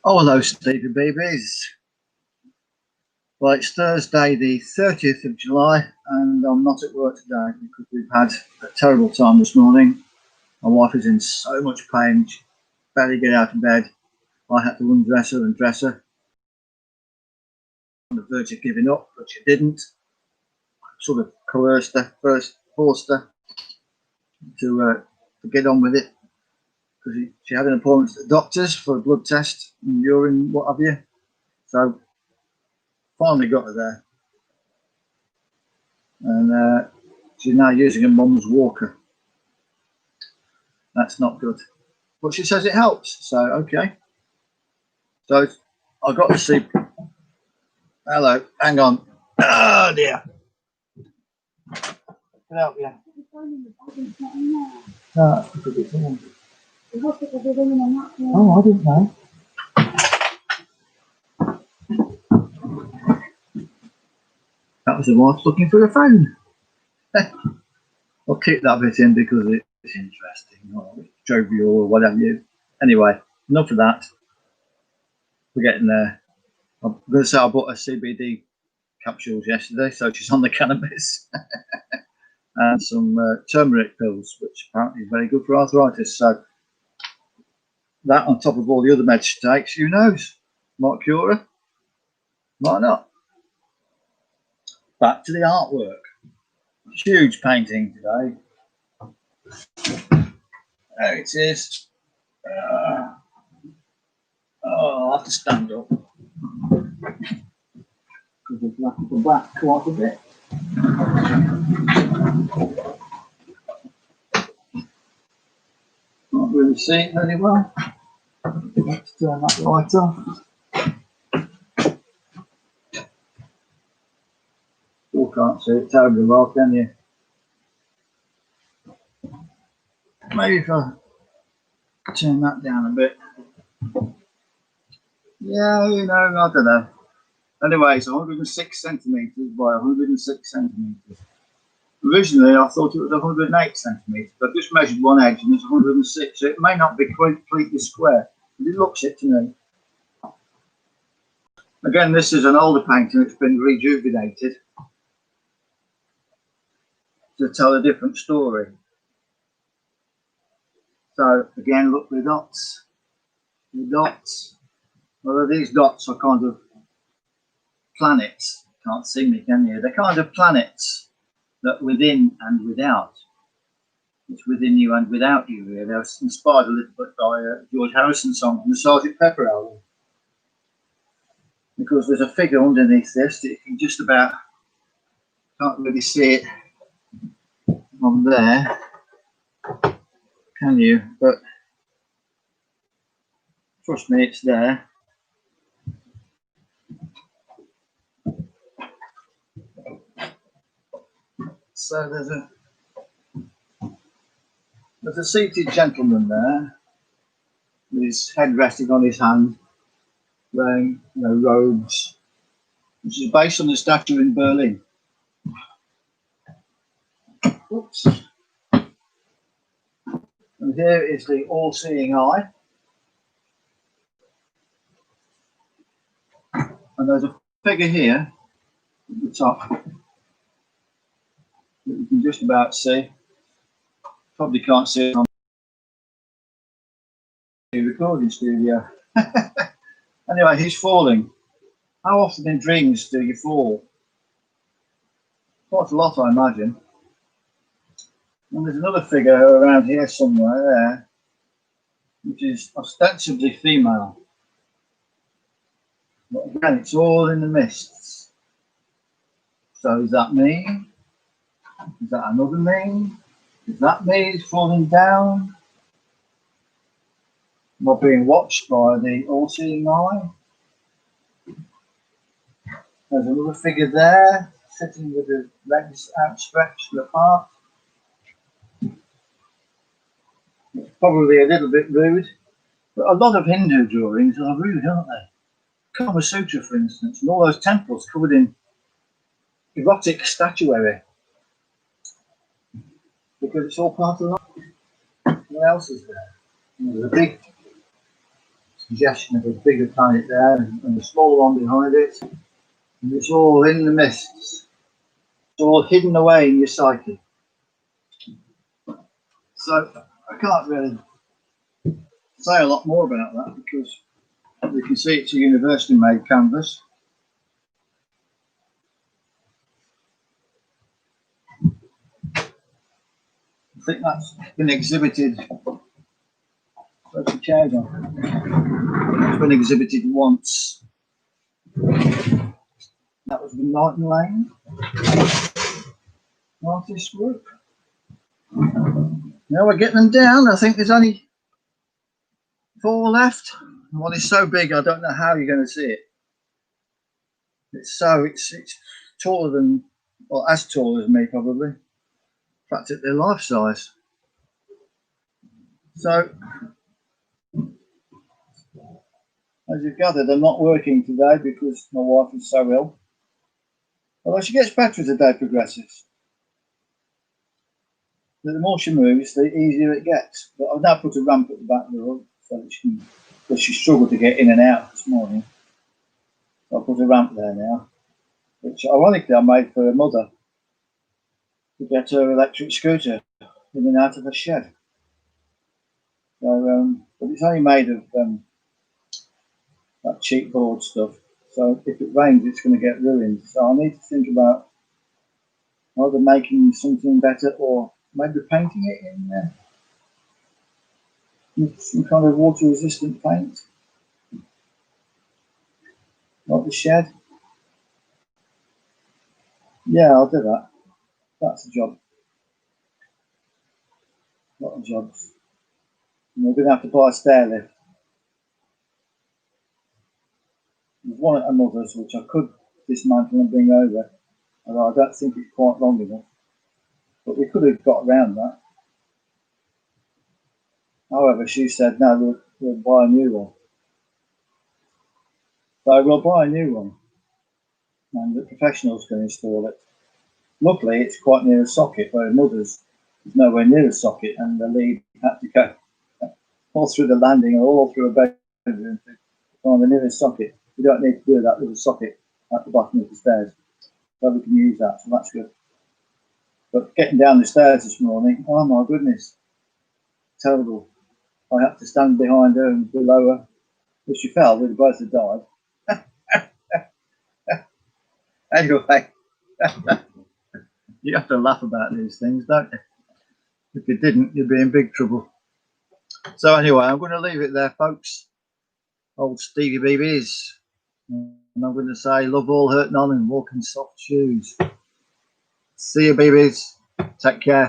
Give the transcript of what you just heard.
Oh, hello, sleepy babies. Well, it's Thursday, the 30th of July, and I'm not at work today because we've had a terrible time this morning. My wife is in so much pain, she barely get out of bed. I had to undress her and dress her. On the verge of giving up, but she didn't. I sort of coerced her, forced her to get on with it because she had an appointment at the doctor's for a blood test and urine, what have you. So finally got her there. And she's now using her mum's walker. That's not good, but she says it helps, so okay. So I got to see. Hello, hang on. Oh dear. Can I help you? No, that's because it's in. Oh, I didn't know. That was the wife looking for a phone. I'll keep that bit in because it's interesting, or jovial, or whatever you. Anyway, enough of that. We're getting there. I'm going to say I bought her CBD capsules yesterday, so she's on the cannabis, and some turmeric pills, which apparently is very good for arthritis. So that, on top of all the other meds she takes, who knows? Might cure her, might not. Back to the artwork. Huge painting today. There it is. I'll have to stand up because I've left the back quite a bit. Not really see it very well. Let's turn that light off. Still can't see it terribly well, can you? Maybe if I turn that down a bit. Yeah, you know, I don't know. Anyway, it's 106 centimetres by 106 centimetres. Originally, I thought it was 108 centimetres, but I just measured one edge and it's 106, so it may not be completely square, but it looks it to me. Again, this is an older painting that's been rejuvenated to tell a different story. So, again, look, the dots. The dots. Well, these dots are kind of planets. Can't see me, can you? They're kind of planets that within and without. It's within you and without you, really. I was inspired a little bit by George Harrison's song from the Sgt. Pepper album. Because there's a figure underneath this that you can just about, can't really see it on there, can you? But trust me, it's there. So there's a seated gentleman there, with his head resting on his hand, wearing robes, which is based on the statue in Berlin. Oops. And here is the all-seeing eye. And there's a figure here at the top that you can just about see. Probably can't see it on the recording studio. Anyway, he's falling. How often in dreams do you fall? Quite a lot, I imagine. And there's another figure around here somewhere there, which is ostensibly female. But again, it's all in the mists. So is that me? Is that another me? Is that me falling down? Am I being watched by the all-seeing eye? There's another figure there, sitting with his legs outstretched apart. It's probably a little bit rude, but a lot of Hindu drawings are rude, aren't they? Kama Sutra, for instance, and all those temples covered in erotic statuary. Because it's all part of life. What else is there? There's a big suggestion of a bigger planet there and a smaller one behind it. And it's all in the mists. It's all hidden away in your psyche. So I can't really say a lot more about that because you can see it's a university made canvas. I think that's been exhibited. Where's the chair gone? It's been exhibited once. That was the Martin Lane artist group. Now we're getting them down. I think there's only 4 left. One is so big, I don't know how you're going to see it. It's taller than, well, as tall as me probably. In fact, at their life size. So, as you've gathered, I'm not working today because my wife is so ill. Although she gets better as the day progresses. The more she moves, the easier it gets. But I've now put a ramp at the back door so that she can, because she struggled to get in and out this morning. So I'll put a ramp there now, which ironically I made for her mother to get her electric scooter in and out of her shed. So, but it's only made of that cheap board stuff. So if it rains, it's going to get ruined. So I need to think about either making something better or maybe painting it in with some kind of water-resistant paint, like the shed. Yeah, I'll do that. That's a job. A lot of jobs. And we're going to have to buy a stair lift. There's one at her mother's which I could dismantle and bring over, although I don't think it's quite long enough. But we could have got around that. However, she said, no, we'll buy a new one. So we'll buy a new one. And the professionals can install it. Luckily, it's quite near a socket, where her mother's is nowhere near a socket, and the lead had to go all through the landing or all through a bedroom to find the nearest socket. We don't need to do that with a socket at the bottom of the stairs. So we can use that, so that's good. But getting down the stairs this morning, oh my goodness, terrible. I had to stand behind her and below her. If she fell, we'd both have died. Anyway, you have to laugh about these things, don't you? If you didn't, you'd be in big trouble. So anyway, I'm going to leave it there, folks. Old Stevie BBs. And I'm going to say, love all, hurt none, and walk in soft shoes. See you, BBs. Take care.